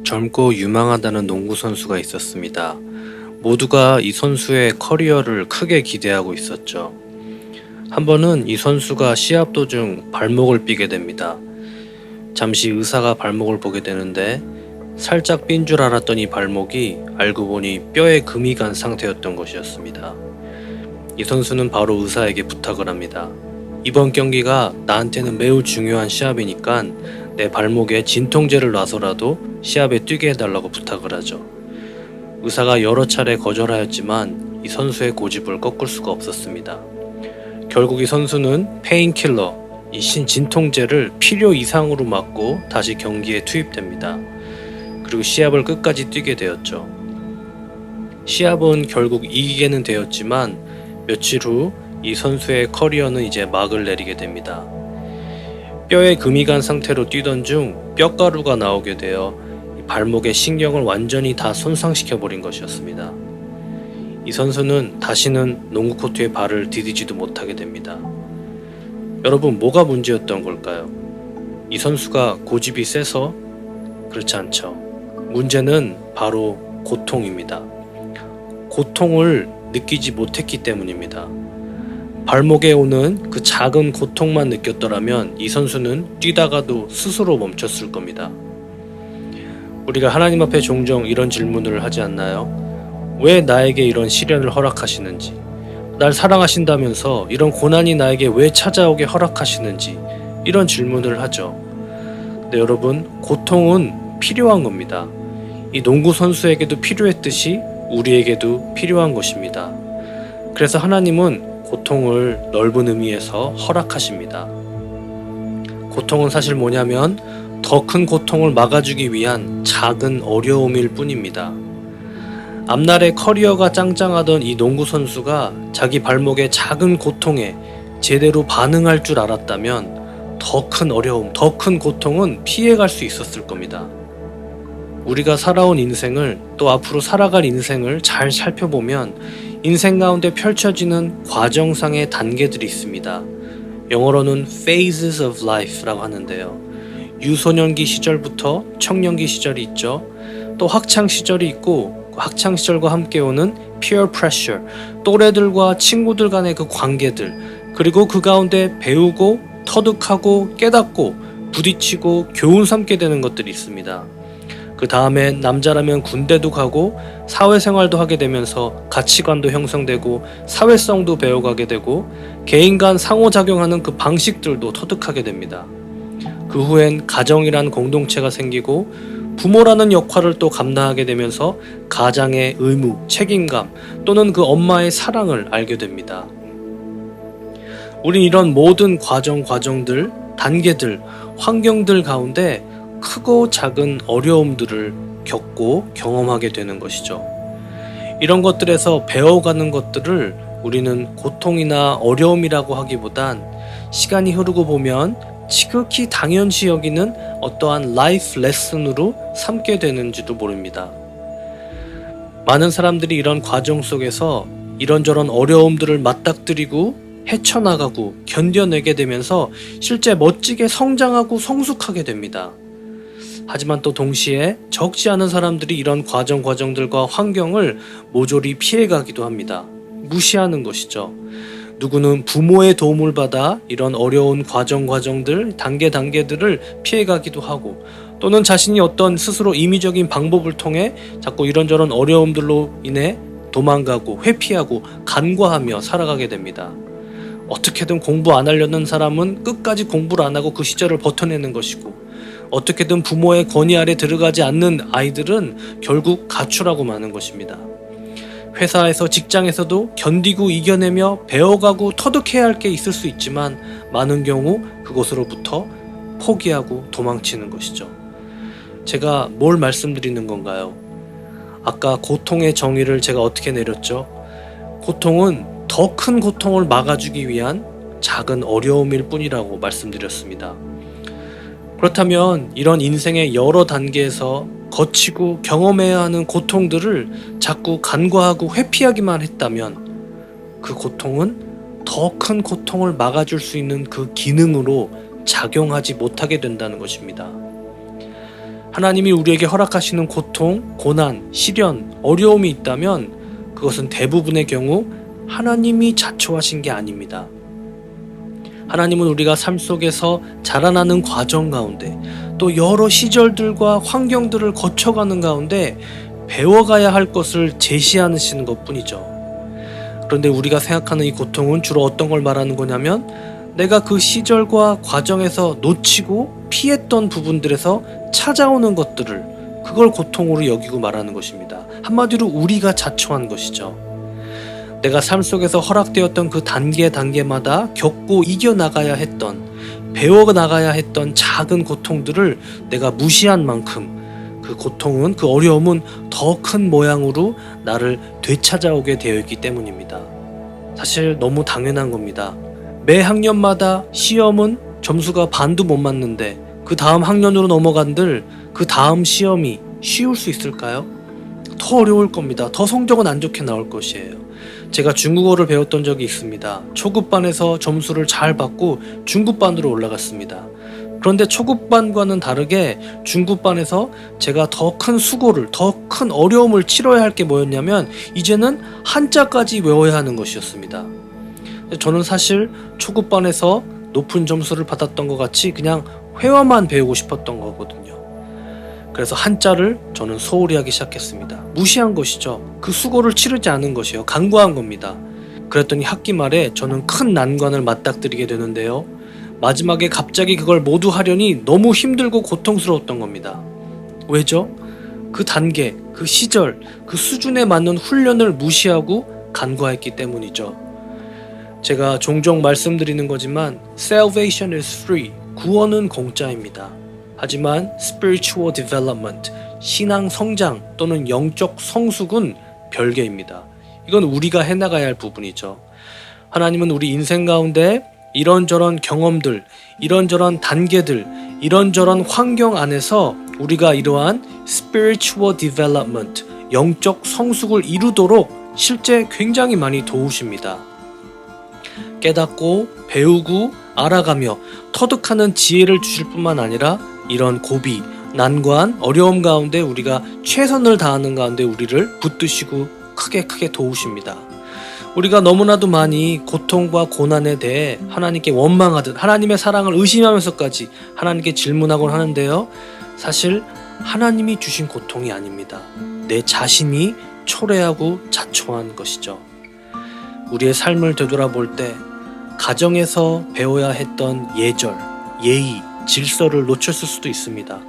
젊고 유망하다는 농구 선수가 있었습니다. 모두가 이 선수의 커리어를 크게 기대하고 있었죠. 한 번은 이 선수가 시합 도중 발목을 삐게 됩니다. 잠시 의사가 발목을 보게 되는데 살짝 삔 줄 알았더니 발목이 알고 보니 뼈에 금이 간 상태였던 것이었습니다. 이 선수는 바로 의사에게 부탁을 합니다. 이번 경기가 나한테는 매우 중요한 시합이니까 내 발목에 진통제를 놔서라도 시합에 뛰게 해달라고 부탁을 하죠. 의사가 여러 차례 거절하였지만 이 선수의 고집을 꺾을 수가 없었습니다. 결국 이 선수는 페인킬러, 이 진통제를 필요 이상으로 맞고 다시 경기에 투입됩니다. 그리고 시합을 끝까지 뛰게 되었죠. 시합은 결국 이기게는 되었지만 며칠 후 이 선수의 커리어는 이제 막을 내리게 됩니다. 뼈에 금이 간 상태로 뛰던 중 뼈가루가 나오게 되어 발목의 신경을 완전히 다 손상시켜버린 것이었습니다. 이 선수는 다시는 농구 코트에 발을 디디지도 못하게 됩니다. 여러분, 뭐가 문제였던 걸까요? 이 선수가 고집이 세서? 그렇지 않죠. 문제는 바로 고통입니다. 고통을 느끼지 못했기 때문입니다. 발목에 오는 그 작은 고통만 느꼈더라면 이 선수는 뛰다가도 스스로 멈췄을 겁니다. 우리가 하나님 앞에 종종 이런 질문을 하지 않나요? 왜 나에게 이런 시련을 허락하시는지, 날 사랑하신다면서 이런 고난이 나에게 왜 찾아오게 허락하시는지, 이런 질문을 하죠. 네, 여러분, 고통은 필요한 겁니다. 이 농구 선수에게도 필요했듯이 우리에게도 필요한 것입니다. 그래서 하나님은 고통을 넓은 의미에서 허락하십니다. 고통은 사실 뭐냐면 더 큰 고통을 막아주기 위한 작은 어려움일 뿐입니다. 앞날에 커리어가 짱짱하던 이 농구 선수가 자기 발목의 작은 고통에 제대로 반응할 줄 알았다면 더 큰 어려움, 더 큰 고통은 피해갈 수 있었을 겁니다. 우리가 살아온 인생을, 또 앞으로 살아갈 인생을 잘 살펴보면 인생 가운데 펼쳐지는 과정상의 단계들이 있습니다. 영어로는 phases of life라고 하는데요. 유소년기 시절부터 청년기 시절이 있죠. 또 학창 시절이 있고, 학창 시절과 함께 오는 peer pressure, 또래들과 친구들 간의 그 관계들, 그리고 그 가운데 배우고 터득하고 깨닫고 부딪히고 교훈 삼게 되는 것들이 있습니다. 그 다음에 남자라면 군대도 가고 사회생활도 하게 되면서 가치관도 형성되고 사회성도 배워가게 되고 개인 간 상호작용하는 그 방식들도 터득하게 됩니다. 그 후엔 가정이란 공동체가 생기고 부모라는 역할을 또 감당하게 되면서 가장의 의무, 책임감 또는 그 엄마의 사랑을 알게 됩니다. 우린 이런 모든 과정들, 단계들, 환경들 가운데 크고 작은 어려움들을 겪고 경험하게 되는 것이죠. 이런 것들에서 배워가는 것들을 우리는 고통이나 어려움이라고 하기보단 시간이 흐르고 보면 지극히 당연시 여기는 어떠한 라이프 레슨으로 삼게 되는지도 모릅니다. 많은 사람들이 이런 과정 속에서 이런저런 어려움들을 맞닥뜨리고 헤쳐나가고 견뎌내게 되면서 실제 멋지게 성장하고 성숙하게 됩니다. 하지만 또 동시에 적지 않은 사람들이 이런 과정들과 환경을 모조리 피해가기도 합니다. 무시하는 것이죠. 누구는 부모의 도움을 받아 이런 어려운 과정들, 단계들을 피해가기도 하고, 또는 자신이 어떤 스스로 임의적인 방법을 통해 자꾸 이런저런 어려움들로 인해 도망가고 회피하고 간과하며 살아가게 됩니다. 어떻게든 공부 안 하려는 사람은 끝까지 공부를 안 하고 그 시절을 버텨내는 것이고, 어떻게든 부모의 권위 아래 들어가지 않는 아이들은 결국 가출하고 마는 것입니다. 회사에서, 직장에서도 견디고 이겨내며 배워가고 터득해야 할 게 있을 수 있지만 많은 경우 그것으로부터 포기하고 도망치는 것이죠. 제가 뭘 말씀드리는 건가요? 아까 고통의 정의를 제가 어떻게 내렸죠? 고통은 더 큰 고통을 막아주기 위한 작은 어려움일 뿐이라고 말씀드렸습니다. 그렇다면 이런 인생의 여러 단계에서 거치고 경험해야 하는 고통들을 자꾸 간과하고 회피하기만 했다면 그 고통은 더 큰 고통을 막아줄 수 있는 그 기능으로 작용하지 못하게 된다는 것입니다. 하나님이 우리에게 허락하시는 고통, 고난, 시련, 어려움이 있다면 그것은 대부분의 경우 하나님이 자초하신 게 아닙니다. 하나님은 우리가 삶 속에서 자라나는 과정 가운데 또 여러 시절들과 환경들을 거쳐가는 가운데 배워가야 할 것을 제시하시는 것뿐이죠. 그런데 우리가 생각하는 이 고통은 주로 어떤 걸 말하는 거냐면 내가 그 시절과 과정에서 놓치고 피했던 부분들에서 찾아오는 것들을 그걸 고통으로 여기고 말하는 것입니다. 한마디로 우리가 자초한 것이죠. 내가 삶 속에서 허락되었던 그 단계마다 겪고 이겨나가야 했던, 배워나가야 했던 작은 고통들을 내가 무시한 만큼 그 고통은, 그 어려움은 더 큰 모양으로 나를 되찾아오게 되어 있기 때문입니다. 사실 너무 당연한 겁니다. 매 학년마다 시험은 점수가 반도 못 맞는데 그 다음 학년으로 넘어간들 그 다음 시험이 쉬울 수 있을까요? 더 어려울 겁니다. 더 성적은 안 좋게 나올 것이에요. 제가 중국어를 배웠던 적이 있습니다. 초급반에서 점수를 잘 받고 중급반으로 올라갔습니다. 그런데 초급반과는 다르게 중급반에서 제가 더 큰 수고를, 더 큰 어려움을 치러야 할 게 뭐였냐면 이제는 한자까지 외워야 하는 것이었습니다. 저는 사실 초급반에서 높은 점수를 받았던 것 같이 그냥 회화만 배우고 싶었던 거거든요. 그래서 한자를 저는 소홀히 하기 시작했습니다. 무시한 것이죠. 그 수고를 치르지 않은 것이요. 간과한 겁니다. 그랬더니 학기 말에 저는 큰 난관을 맞닥뜨리게 되는데요. 마지막에 갑자기 그걸 모두 하려니 너무 힘들고 고통스러웠던 겁니다. 왜죠? 그 단계, 그 시절, 그 수준에 맞는 훈련을 무시하고 간과했기 때문이죠. 제가 종종 말씀드리는 거지만 Salvation is free, 구원은 공짜입니다. 하지만 Spiritual Development, 신앙 성장 또는 영적 성숙은 별개입니다. 이건 우리가 해나가야 할 부분이죠. 하나님은 우리 인생 가운데 이런저런 경험들, 이런저런 단계들, 이런저런 환경 안에서 우리가 이러한 Spiritual Development, 영적 성숙을 이루도록 실제 굉장히 많이 도우십니다. 깨닫고 배우고 알아가며 터득하는 지혜를 주실 뿐만 아니라 이런 고비, 난관, 어려움 가운데 우리가 최선을 다하는 가운데 우리를 붙드시고 크게 도우십니다. 우리가 너무나도 많이 고통과 고난에 대해 하나님께 원망하듯 하나님의 사랑을 의심하면서까지 하나님께 질문하곤 하는데요. 사실 하나님이 주신 고통이 아닙니다. 내 자신이 초래하고 자초한 것이죠. 우리의 삶을 되돌아볼 때 가정에서 배워야 했던 예절, 예의, 질서를 놓쳤을 수도 있습니다.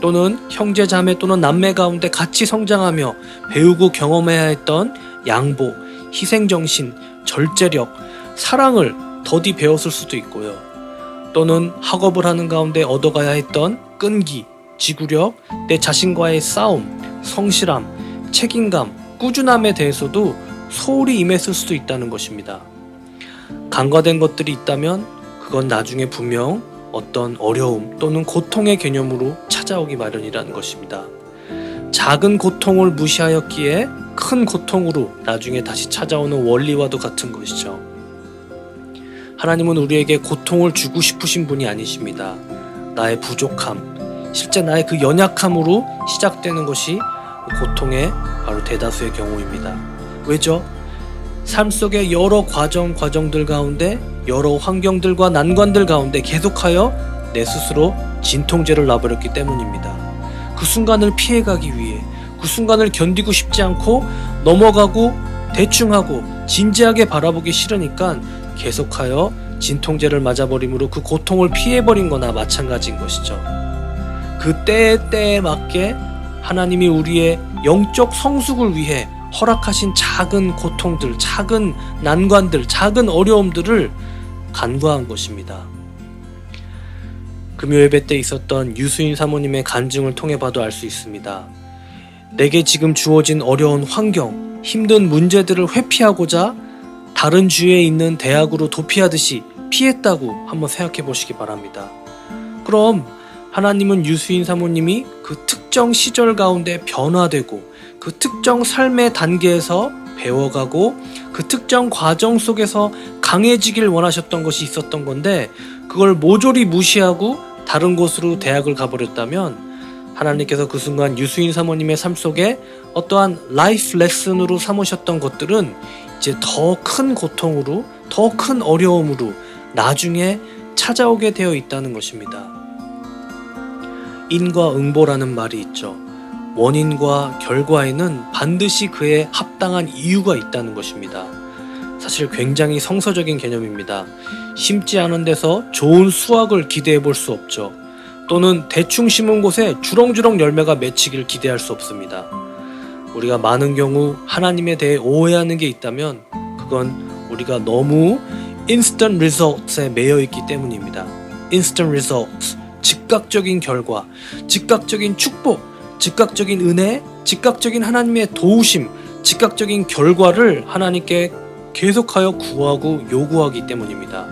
또는 형제 자매 또는 남매 가운데 같이 성장하며 배우고 경험해야 했던 양보, 희생정신, 절제력, 사랑을 더디 배웠을 수도 있고요. 또는 학업을 하는 가운데 얻어가야 했던 끈기, 지구력, 내 자신과의 싸움, 성실함, 책임감, 꾸준함에 대해서도 소홀히 임했을 수도 있다는 것입니다. 간과된 것들이 있다면 그건 나중에 분명 어떤 어려움 또는 고통의 개념으로 찾아오기 마련이라는 것입니다. 작은 고통을 무시하였기에 큰 고통으로 나중에 다시 찾아오는 원리와도 같은 것이죠. 하나님은 우리에게 고통을 주고 싶으신 분이 아니십니다. 나의 부족함, 실제 나의 그 연약함으로 시작되는 것이 고통의 바로 대다수의 경우입니다. 왜죠? 삶 속의 여러 과정들 가운데 여러 환경들과 난관들 가운데 계속하여 내 스스로 진통제를 놔버렸기 때문입니다. 그 순간을 피해가기 위해 그 순간을 견디고 싶지 않고 넘어가고 대충하고 진지하게 바라보기 싫으니까 계속하여 진통제를 맞아버림으로 그 고통을 피해버린 거나 마찬가지인 것이죠. 그 때에 맞게 하나님이 우리의 영적 성숙을 위해 허락하신 작은 고통들, 작은 난관들, 작은 어려움들을 간과한 것입니다. 금요예배 때 있었던 유수인 사모님의 간증을 통해 봐도 알 수 있습니다. 내게 지금 주어진 어려운 환경, 힘든 문제들을 회피하고자 다른 주에 있는 대학으로 도피하듯이 피했다고 한번 생각해 보시기 바랍니다. 그럼 하나님은 유수인 사모님이 그 특정 시절 가운데 변화되고 그 특정 삶의 단계에서 배워가고 그 특정 과정 속에서 강해지길 원하셨던 것이 있었던 건데 그걸 모조리 무시하고 다른 곳으로 대학을 가버렸다면 하나님께서 그 순간 유수인 사모님의 삶 속에 어떠한 라이프 레슨으로 삼으셨던 것들은 이제 더 큰 고통으로, 더 큰 어려움으로 나중에 찾아오게 되어 있다는 것입니다. 인과응보라는 말이 있죠. 원인과 결과에는 반드시 그에 합당한 이유가 있다는 것입니다. 사실 굉장히 성서적인 개념입니다. 심지 않은 데서 좋은 수확을 기대해 볼 수 없죠. 또는 대충 심은 곳에 주렁주렁 열매가 맺히길 기대할 수 없습니다. 우리가 많은 경우 하나님에 대해 오해하는 게 있다면 그건 우리가 너무 instant results에 매여 있기 때문입니다. instant results, 즉각적인 결과, 즉각적인 축복, 즉각적인 은혜, 즉각적인 하나님의 도우심, 즉각적인 결과를 하나님께 계속하여 구하고 요구하기 때문입니다.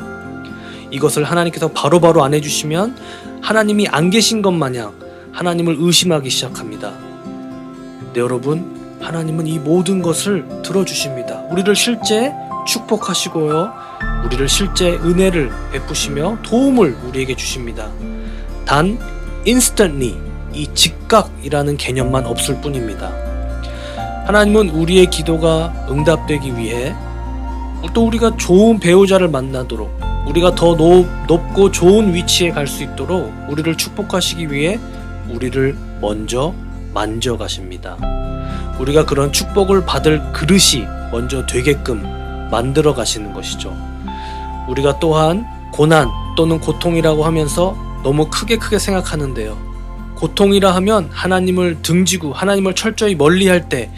이것을 하나님께서 바로바로 안 해주시면 하나님이 안 계신 것 마냥 하나님을 의심하기 시작합니다. 네, 여러분, 하나님은 이 모든 것을 들어주십니다. 우리를 실제 축복하시고요, 우리를 실제 은혜를 베푸시며 도움을 우리에게 주십니다. 단 instantly, 이 즉각이라는 개념만 없을 뿐입니다. 하나님은 우리의 기도가 응답되기 위해 또 우리가 좋은 배우자를 만나도록, 우리가 더 높고 좋은 위치에 갈 수 있도록 우리를 축복하시기 위해 우리를 먼저 만져가십니다. 우리가 그런 축복을 받을 그릇이 먼저 되게끔 만들어 가시는 것이죠. 우리가 또한 고난 또는 고통이라고 하면서 너무 크게 생각하는데요. 고통이라 하면 하나님을 등지고 하나님을 철저히 멀리할 때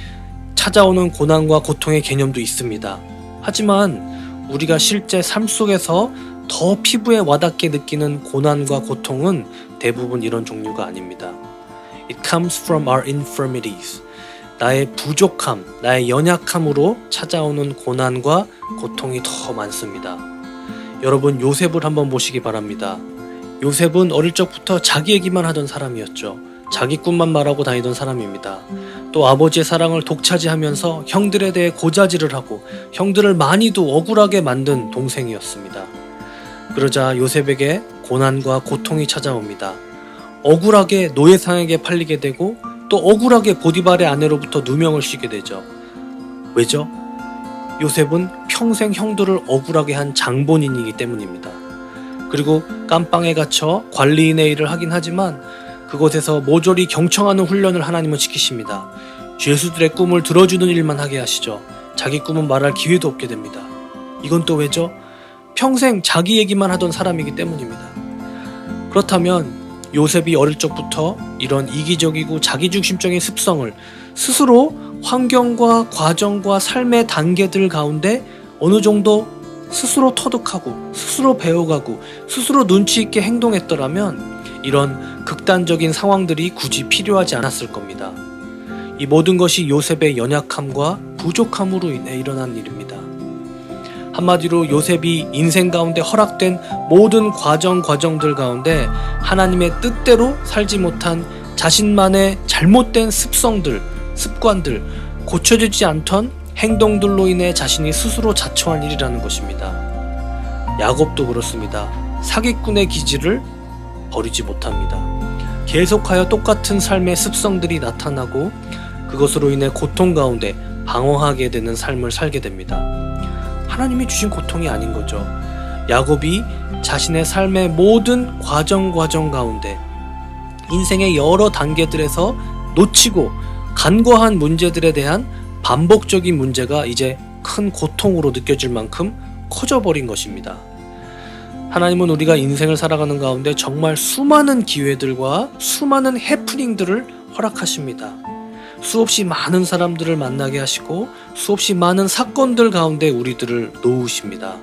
찾아오는 고난과 고통의 개념도 있습니다. 하지만 우리가 실제 삶 속에서 더 피부에 와닿게 느끼는 고난과 고통은 대부분 이런 종류가 아닙니다. It comes from our infirmities. 나의 부족함, 나의 연약함으로 찾아오는 고난과 고통이 더 많습니다. 여러분, 요셉을 한번 보시기 바랍니다. 요셉은 어릴 적부터 자기 얘기만 하던 사람이었죠. 자기 꿈만 말하고 다니던 사람입니다. 또 아버지의 사랑을 독차지하면서 형들에 대해 고자질을 하고 형들을 많이도 억울하게 만든 동생이었습니다. 그러자 요셉에게 고난과 고통이 찾아옵니다. 억울하게 노예상에게 팔리게 되고 또 억울하게 보디발의 아내로부터 누명을 씌게 되죠. 왜죠? 요셉은 평생 형들을 억울하게 한 장본인이기 때문입니다. 그리고 깜빵에 갇혀 관리인의 일을 하긴 하지만 그곳에서 모조리 경청하는 훈련을 하나님은 시키십니다. 죄수들의 꿈을 들어주는 일만 하게 하시죠. 자기 꿈은 말할 기회도 없게 됩니다. 이건 또 왜죠? 평생 자기 얘기만 하던 사람이기 때문입니다. 그렇다면 요셉이 어릴 적부터 이런 이기적이고 자기중심적인 습성을 스스로 환경과 과정과 삶의 단계들 가운데 어느 정도 스스로 터득하고 스스로 배워가고 스스로 눈치 있게 행동했더라면 이런 극단적인 상황들이 굳이 필요하지 않았을 겁니다. 이 모든 것이 요셉의 연약함과 부족함으로 인해 일어난 일입니다. 한마디로 요셉이 인생 가운데 허락된 모든 과정들 가운데 하나님의 뜻대로 살지 못한 자신만의 잘못된 습성들, 습관들, 고쳐지지 않던 행동들로 인해 자신이 스스로 자초한 일이라는 것입니다. 야곱도 그렇습니다. 사기꾼의 기질을 버리지 못합니다. 계속하여 똑같은 삶의 습성들이 나타나고 그것으로 인해 고통 가운데 방황하게 되는 삶을 살게 됩니다. 하나님이 주신 고통이 아닌 거죠. 야곱이 자신의 삶의 모든 과정 가운데 인생의 여러 단계들에서 놓치고 간과한 문제들에 대한 반복적인 문제가 이제 큰 고통으로 느껴질 만큼 커져버린 것입니다. 하나님은 우리가 인생을 살아가는 가운데 정말 수많은 기회들과 수많은 해프닝들을 허락하십니다. 수없이 많은 사람들을 만나게 하시고 수없이 많은 사건들 가운데 우리들을 놓으십니다.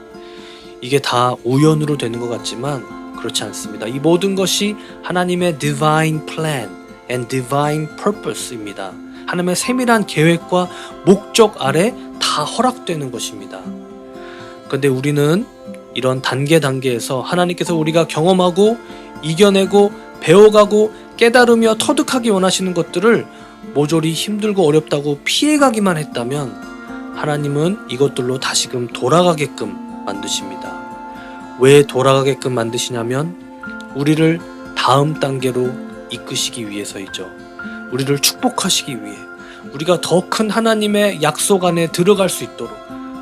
이게 다 우연으로 되는 것 같지만 그렇지 않습니다. 이 모든 것이 하나님의 divine plan and divine purpose입니다. 하나님의 세밀한 계획과 목적 아래 다 허락되는 것입니다. 그런데 우리는 이런 단계에서 하나님께서 우리가 경험하고 이겨내고 배워가고 깨달으며 터득하기 원하시는 것들을 모조리 힘들고 어렵다고 피해가기만 했다면 하나님은 이것들로 다시금 돌아가게끔 만드십니다. 왜 돌아가게끔 만드시냐면 우리를 다음 단계로 이끄시기 위해서이죠. 우리를 축복하시기 위해, 우리가 더 큰 하나님의 약속 안에 들어갈 수 있도록,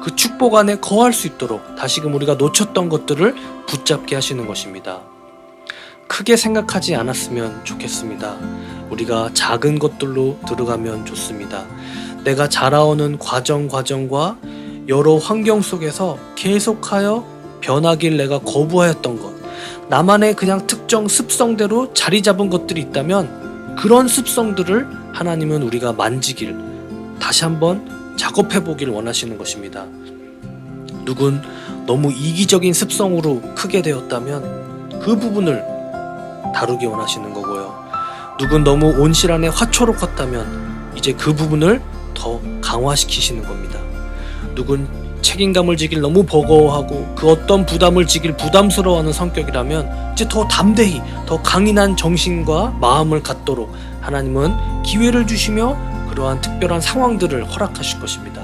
그 축복 안에 거할 수 있도록 다시금 우리가 놓쳤던 것들을 붙잡게 하시는 것입니다. 크게 생각하지 않았으면 좋겠습니다. 우리가 작은 것들로 들어가면 좋습니다. 내가 자라오는 과정과 여러 환경 속에서 계속하여 변하길 내가 거부하였던 것, 나만의 그냥 특정 습성대로 자리 잡은 것들이 있다면 그런 습성들을 하나님은 우리가 만지길, 다시 한번 작업해 보길 원하시는 것입니다. 누군 너무 이기적인 습성으로 크게 되었다면 그 부분을 다루기 원하시는 거고요. 누군 너무 온실 안에 화초로 컸다면 이제 그 부분을 더 강화시키시는 겁니다. 누군 책임감을 지길 너무 버거워하고 그 어떤 부담을 지길 부담스러워하는 성격이라면 이제 더 담대히, 더 강인한 정신과 마음을 갖도록 하나님은 기회를 주시며 그러한 특별한 상황들을 허락하실 것입니다.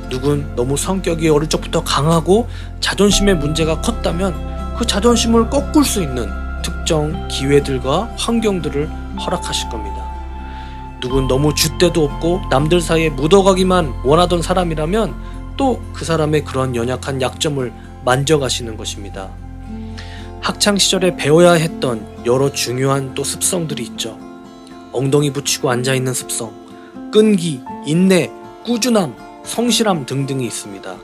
누군 너무 성격이 어릴 적부터 강하고 자존심의 문제가 컸다면 그 자존심을 꺾을 수 있는 특정 기회들과 환경들을 허락하실 겁니다. 누군 너무 줏대도 없고 남들 사이에 묻어가기만 원하던 사람이라면 또 그 사람의 그런 연약한 약점을 만져가시는 것입니다. 학창시절에 배워야 했던 여러 중요한 또 습성들이 있죠. 엉덩이 붙이고 앉아있는 습성, 끈기, 인내, 꾸준함, 성실함 등등이 있습니다.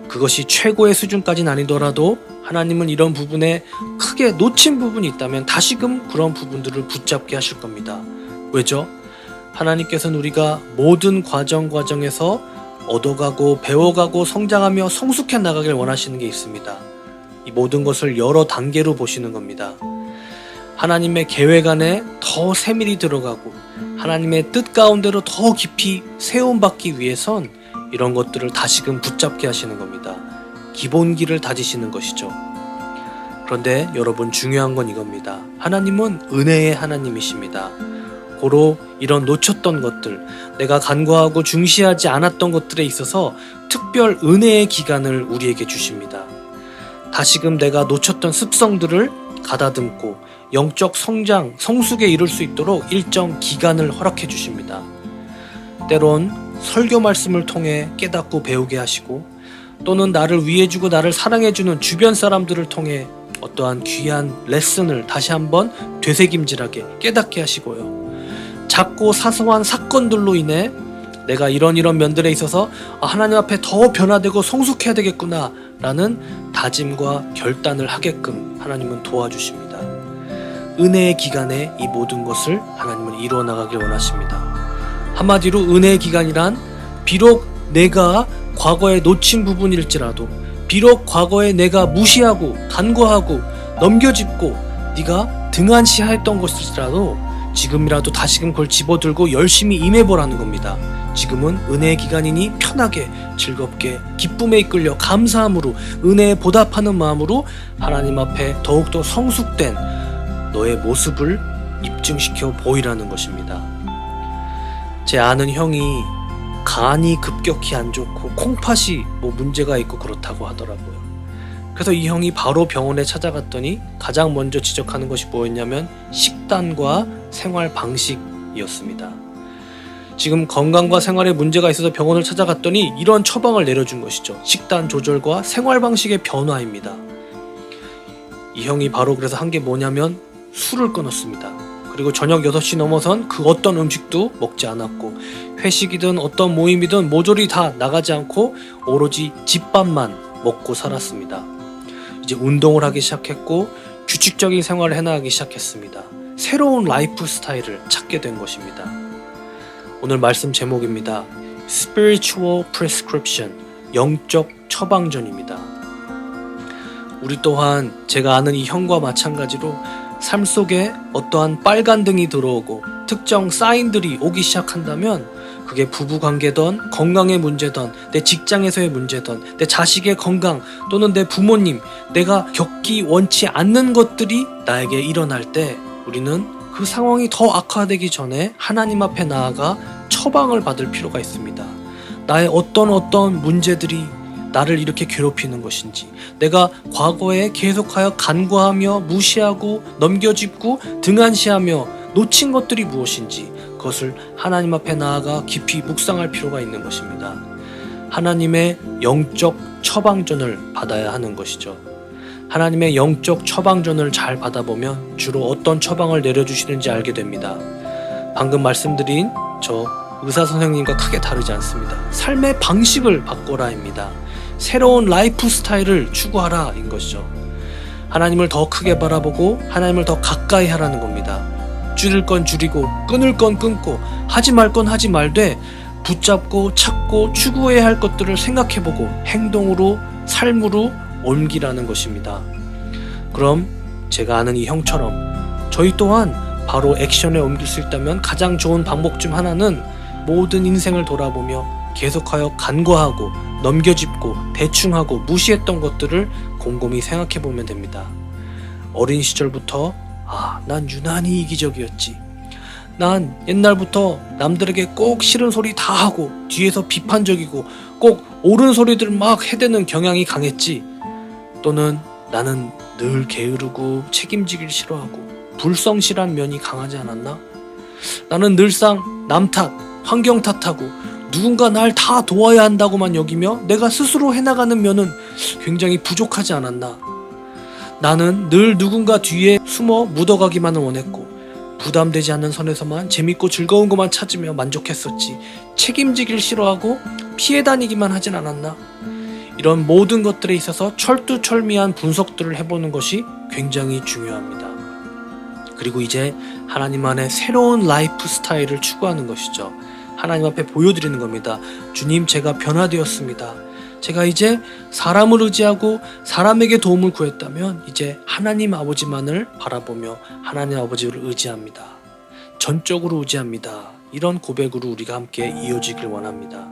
그것이 최고의 수준까지는 아니더라도 하나님은 이런 부분에 크게 놓친 부분이 있다면 다시금 그런 부분들을 붙잡게 하실 겁니다. 왜죠? 하나님께서는 우리가 모든 과정에서 얻어가고 배워가고 성장하며 성숙해 나가길 원하시는 게 있습니다. 이 모든 것을 여러 단계로 보시는 겁니다. 하나님의 계획 안에 더 세밀히 들어가고 하나님의 뜻 가운데로 더 깊이 세움받기 위해선 이런 것들을 다시금 붙잡게 하시는 겁니다. 기본기를 다지시는 것이죠. 그런데 여러분, 중요한 건 이겁니다. 하나님은 은혜의 하나님이십니다. 고로 이런 놓쳤던 것들, 내가 간과하고 중시하지 않았던 것들에 있어서 특별 은혜의 기간을 우리에게 주십니다. 다시금 내가 놓쳤던 습성들을 가다듬고 영적 성장, 성숙에 이룰 수 있도록 일정 기간을 허락해 주십니다. 때론 설교 말씀을 통해 깨닫고 배우게 하시고, 또는 나를 위해주고 나를 사랑해주는 주변 사람들을 통해 어떠한 귀한 레슨을 다시 한번 되새김질하게 깨닫게 하시고요. 작고 사소한 사건들로 인해 내가 이런 면들에 있어서 하나님 앞에 더 변화되고 성숙해야 되겠구나 라는 다짐과 결단을 하게끔 하나님은 도와주십니다. 은혜의 기간에 이 모든 것을 하나님은 이루어 나가길 원하십니다. 한마디로 은혜의 기간이란 비록 내가 과거에 놓친 부분일지라도, 비록 과거에 내가 무시하고 간과하고 넘겨짚고 네가 등한시하였던 것일지라도 지금이라도 다시금 그걸 집어들고 열심히 임해보라는 겁니다. 지금은 은혜의 기간이니 편하게, 즐겁게, 기쁨에 이끌려 감사함으로, 은혜에 보답하는 마음으로 하나님 앞에 더욱더 성숙된 너의 모습을 입증시켜 보이라는 것입니다. 제 아는 형이 간이 급격히 안 좋고 콩팥이 문제가 있고 그렇다고 하더라고요. 그래서 이 형이 바로 병원에 찾아갔더니 가장 먼저 지적하는 것이 뭐였냐면 식단과 생활 방식이었습니다. 지금 건강과 생활에 문제가 있어서 병원을 찾아갔더니 이런 처방을 내려준 것이죠. 식단 조절과 생활 방식의 변화입니다. 이 형이 바로 그래서 한 게 뭐냐면 술을 끊었습니다. 그리고 저녁 6시 넘어선 그 어떤 음식도 먹지 않았고, 회식이든 어떤 모임이든 모조리 다 나가지 않고 오로지 집밥만 먹고 살았습니다. 이제 운동을 하기 시작했고 규칙적인 생활을 해나가기 시작했습니다. 새로운 라이프 스타일을 찾게 된 것입니다. 오늘 말씀 제목입니다. Spiritual Prescription, 영적 처방전입니다. 우리 또한 제가 아는 이 형과 마찬가지로 삶 속에 어떠한 빨간 등이 들어오고 특정 사인들이 오기 시작한다면, 그게 부부관계든 건강의 문제든 내 직장에서의 문제든 내 자식의 건강 또는 내 부모님, 내가 겪기 원치 않는 것들이 나에게 일어날 때 우리는 그 상황이 더 악화되기 전에 하나님 앞에 나아가 처방을 받을 필요가 있습니다. 나의 어떤 문제들이 나를 이렇게 괴롭히는 것인지, 내가 과거에 계속하여 간과하며 무시하고 넘겨짚고 등한시하며 놓친 것들이 무엇인지 그것을 하나님 앞에 나아가 깊이 묵상할 필요가 있는 것입니다. 하나님의 영적 처방전을 받아야 하는 것이죠. 하나님의 영적 처방전을 잘 받아보면 주로 어떤 처방을 내려주시는지 알게 됩니다. 방금 말씀드린 저 의사 선생님과 크게 다르지 않습니다. 삶의 방식을 바꿔라입니다. 새로운 라이프 스타일을 추구하라 인 것이죠. 하나님을 더 크게 바라보고 하나님을 더 가까이 하라는 겁니다. 줄일 건 줄이고 끊을 건 끊고 하지 말 건 하지 말되 붙잡고 찾고 추구해야 할 것들을 생각해보고 행동으로 삶으로 옮기라는 것입니다. 그럼 제가 아는 이 형처럼 저희 또한 바로 액션에 옮길 수 있다면 가장 좋은 방법 중 하나는 모든 인생을 돌아보며 계속하여 간과하고 넘겨짚고 대충하고 무시했던 것들을 곰곰이 생각해보면 됩니다. 어린 시절부터 난 유난히 이기적이었지. 난 옛날부터 남들에게 꼭 싫은 소리 다 하고 뒤에서 비판적이고 꼭 옳은 소리들 막 해대는 경향이 강했지. 또는 나는 늘 게으르고 책임지길 싫어하고 불성실한 면이 강하지 않았나? 나는 늘상 남 탓, 환경 탓하고 누군가 날 다 도와야 한다고만 여기며 내가 스스로 해나가는 면은 굉장히 부족하지 않았나? 나는 늘 누군가 뒤에 숨어 묻어가기만을 원했고 부담되지 않는 선에서만 재밌고 즐거운 것만 찾으며 만족했었지. 책임지길 싫어하고 피해 다니기만 하진 않았나? 이런 모든 것들에 있어서 철두철미한 분석들을 해보는 것이 굉장히 중요합니다. 그리고 이제 하나님 안에 새로운 라이프 스타일을 추구하는 것이죠. 하나님 앞에 보여드리는 겁니다. 주님, 제가 변화되었습니다. 제가 이제 사람을 의지하고 사람에게 도움을 구했다면 이제 하나님 아버지만을 바라보며 하나님 아버지를 의지합니다. 전적으로 의지합니다. 이런 고백으로 우리가 함께 이어지길 원합니다.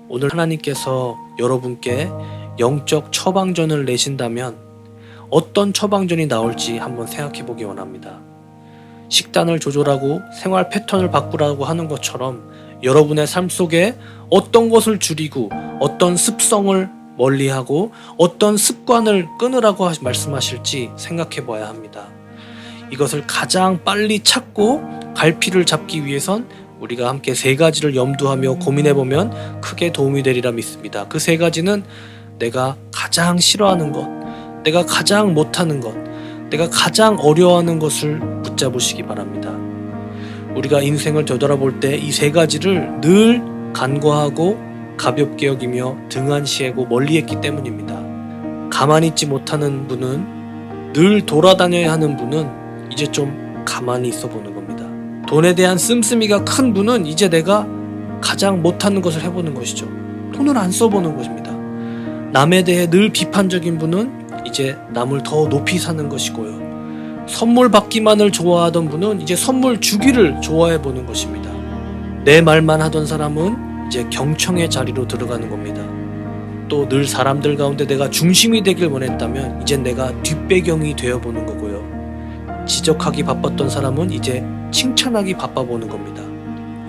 오늘 하나님께서 여러분께 영적 처방전을 내신다면 어떤 처방전이 나올지 한번 생각해 보기 원합니다. 식단을 조절하고 생활 패턴을 바꾸라고 하는 것처럼 여러분의 삶 속에 어떤 것을 줄이고 어떤 습성을 멀리하고 어떤 습관을 끊으라고 말씀하실지 생각해 봐야 합니다. 이것을 가장 빨리 찾고 갈피를 잡기 위해선 우리가 함께 3가지를 염두하며 고민해보면 크게 도움이 되리라 믿습니다. 그 3가지는 내가 가장 싫어하는 것, 내가 가장 못하는 것, 내가 가장 어려워하는 것을 붙잡으시기 바랍니다. 우리가 인생을 되돌아볼 때 이 3가지를 늘 간과하고 가볍게 여기며 등한시하고 멀리했기 때문입니다. 가만히 있지 못하는 분은, 늘 돌아다녀야 하는 분은 이제 좀 가만히 있어 보는 겁니다. 돈에 대한 씀씀이가 큰 분은 이제 내가 가장 못하는 것을 해보는 것이죠. 돈을 안 써보는 것입니다. 남에 대해 늘 비판적인 분은 이제 남을 더 높이 사는 것이고요. 선물 받기만을 좋아하던 분은 이제 선물 주기를 좋아해 보는 것입니다. 내 말만 하던 사람은 이제 경청의 자리로 들어가는 겁니다. 또 늘 사람들 가운데 내가 중심이 되길 원했다면 이제 내가 뒷배경이 되어보는 거고요. 지적하기 바빴던 사람은 이제 칭찬하기 바빠보는 겁니다.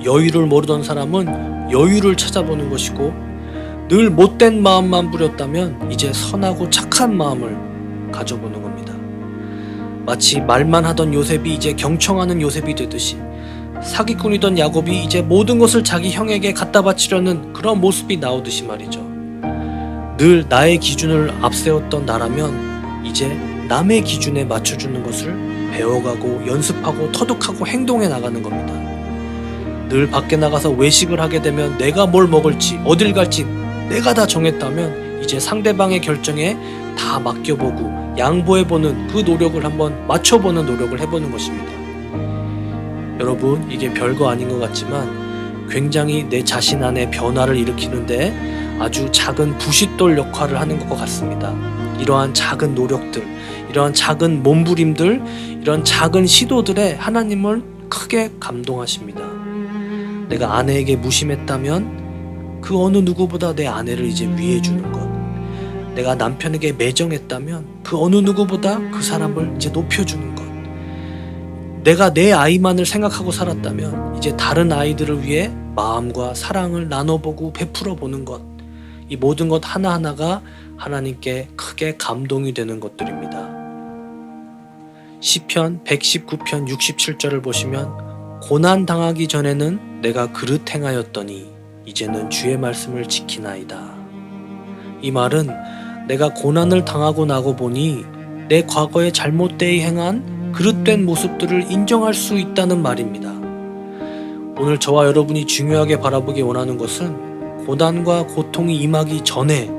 여유를 모르던 사람은 여유를 찾아보는 것이고, 늘 못된 마음만 부렸다면 이제 선하고 착한 마음을 가져보는 겁니다. 마치 말만 하던 요셉이 이제 경청하는 요셉이 되듯이, 사기꾼이던 야곱이 이제 모든 것을 자기 형에게 갖다 바치려는 그런 모습이 나오듯이 말이죠. 늘 나의 기준을 앞세웠던 나라면 이제 남의 기준에 맞춰주는 것을 배워가고 연습하고 터득하고 행동해 나가는 겁니다. 늘 밖에 나가서 외식을 하게 되면 내가 뭘 먹을지 어딜 갈지 내가 다 정했다면 이제 상대방의 결정에 다 맡겨보고 양보해보는 그 노력을 한번 맞춰보는 노력을 해보는 것입니다. 여러분, 이게 별거 아닌 것 같지만 굉장히 내 자신 안에 변화를 일으키는데 아주 작은 부싯돌 역할을 하는 것 같습니다. 이러한 작은 노력들, 이러한 작은 몸부림들, 이런 작은 시도들에 하나님을 크게 감동하십니다. 내가 아내에게 무심했다면 그 어느 누구보다 내 아내를 이제 위해 주는 것, 내가 남편에게 매정했다면 그 어느 누구보다 그 사람을 이제 높여주는 것, 내가 내 아이만을 생각하고 살았다면 이제 다른 아이들을 위해 마음과 사랑을 나눠보고 베풀어 보는 것, 이 모든 것 하나하나가 하나님께 크게 감동이 되는 것들입니다. 시편 119편 67절을 보시면 고난 당하기 전에는 내가 그릇 행하였더니 이제는 주의 말씀을 지키나이다. 이 말은 내가 고난을 당하고 나고 보니 내 과거에 잘못되이 행한 그릇된 모습들을 인정할 수 있다는 말입니다. 오늘 저와 여러분이 중요하게 바라보기 원하는 것은 고난과 고통이 임하기 전에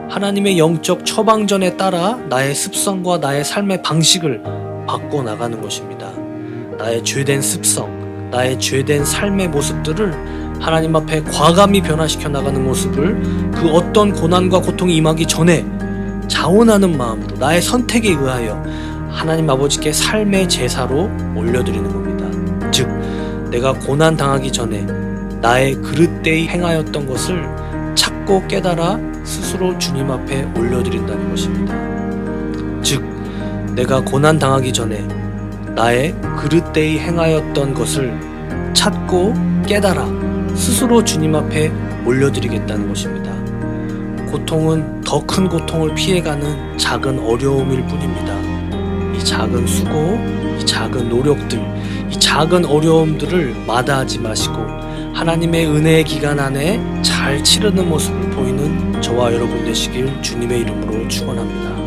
하나님의 영적 처방전에 따라 나의 습성과 나의 삶의 방식을 바꿔나가는 것입니다. 나의 죄된 습성, 나의 죄된 삶의 모습들을 하나님 앞에 과감히 변화시켜 나가는 모습을 그 어떤 고난과 고통이 임하기 전에 자원하는 마음으로 나의 선택에 의하여 하나님 아버지께 삶의 제사로 올려드리는 겁니다. 즉 내가 고난 당하기 전에 나의 그릇되이 행하였던 것을 찾고 깨달아 스스로 주님 앞에 올려드린다는 것입니다. 즉 내가 고난 당하기 전에 나의 그릇되이 행하였던 것을 찾고 깨달아 스스로 주님 앞에 올려드리겠다는 것입니다. 고통은 더 큰 고통을 피해가는 작은 어려움일 뿐입니다. 이 작은 수고, 이 작은 노력들, 이 작은 어려움들을 마다하지 마시고 하나님의 은혜의 기간 안에 잘 치르는 모습을 보이는 저와 여러분 되시길 주님의 이름으로 축원합니다.